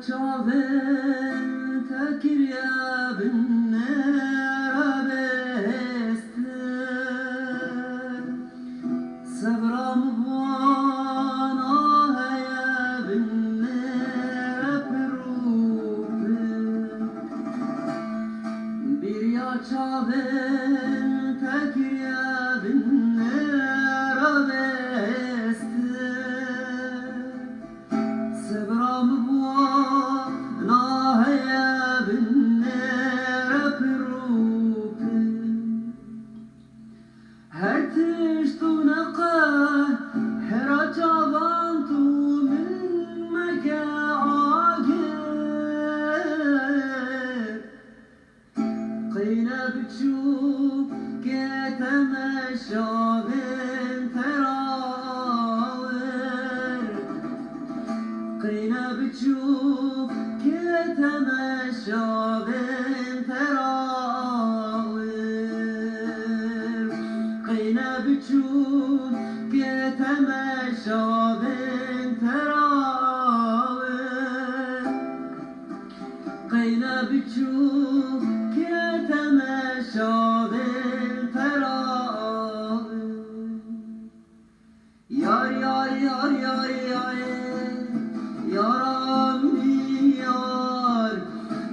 çavên tekiriye bin nerabestin Sevram vana heye bin nerapirupin Bir ya çavên tekiriye bin nerabestin Sevram vana heye bin nerapirupin Her tiştu neqa her çavan tu min meke agir Qine biçûk keteme şavên terawir Qine biçûk keteme şavên terawir Qine biçûk keteme şavên terawir Qine biçûk keteme şavên terawir Yar yar yar yar yar Yaramni yar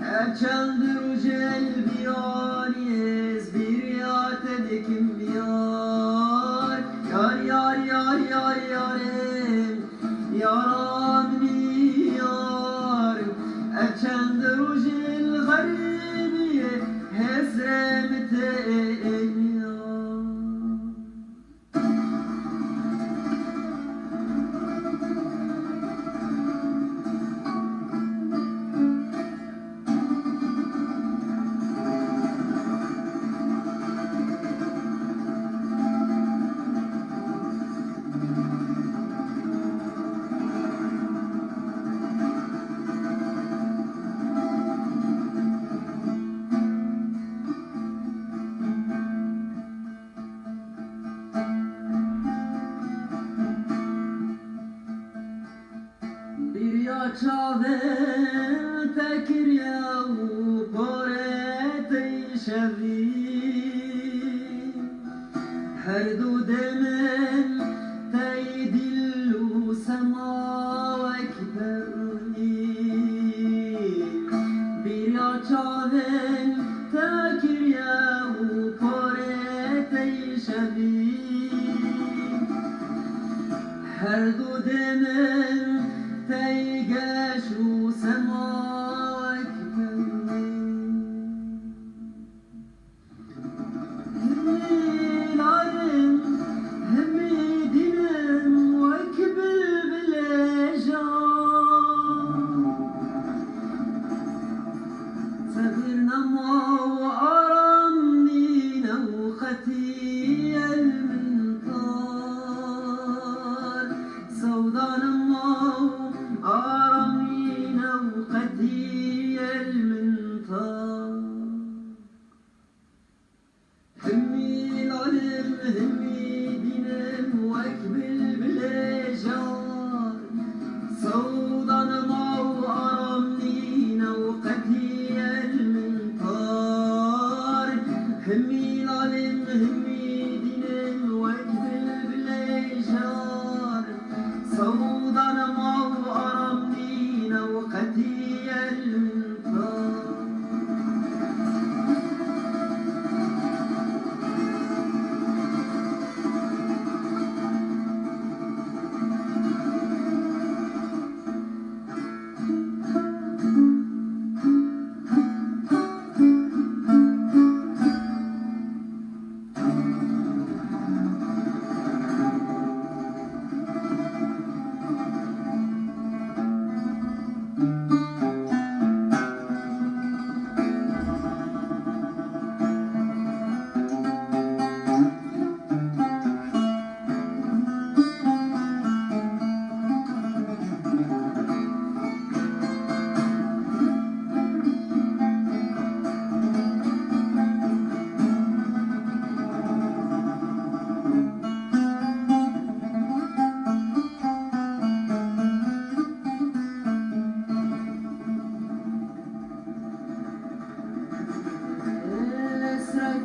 Erçendir ucel biyaniz Bir yate dikim biyar Yar yar yar yar yarim Yaramni yar Erçendir ucel garibiye Hezremte Bir ya çavên tekiriye û porê şevî Her du demin tey dil û semawek perî Bir ya çavên tekiriye û porê şevî Her du demin تيجاش سماك همي العلم همي دينم وكبل بالجان صغيرنا ما وأرمنينا وختي المنطار سودانا ما أرمينا وقدي المنطار همي العلم همي دينم واكبل بالجار صودنا ما وأرمينا وقدي المنطار همي العلم همي دينم واكبل بالجار صودنا ما وأرمنينا وقتي المنطار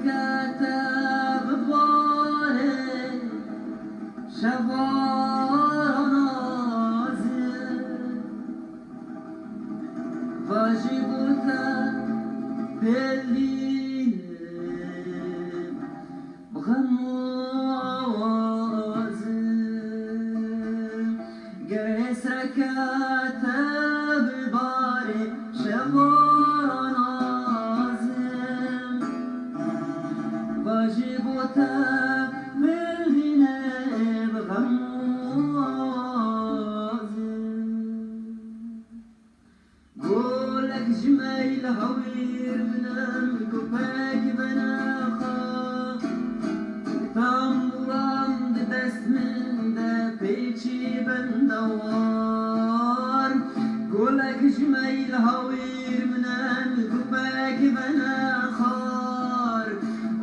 كتب باره شفانازم واجبوتا بلینم بغمازم گرس رکتب باره شفانازم واجبوتا بلینم بغمازم قولك جميل هوير منام كوباك بناخا تامورام دست من دا بيتشي بندوار قولك جميل هوير منام كوباك بناخار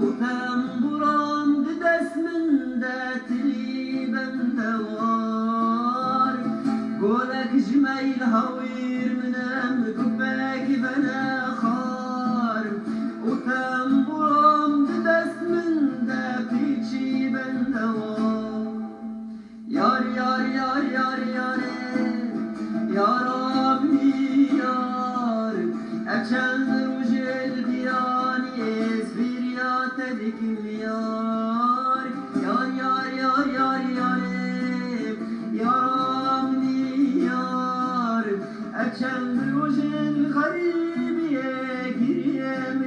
وتامورام دست من دا تلي بندوار قولك جميل هوير منام كوباك بناخار وتنبرم دست من دا بيتشي بندوار يار يار يار يار يار يار عمي يار أجل رجل دياني اسبير يا تدك ميار يار يار يار يار يار يار عمي يار أجل رجل غريب يا كريم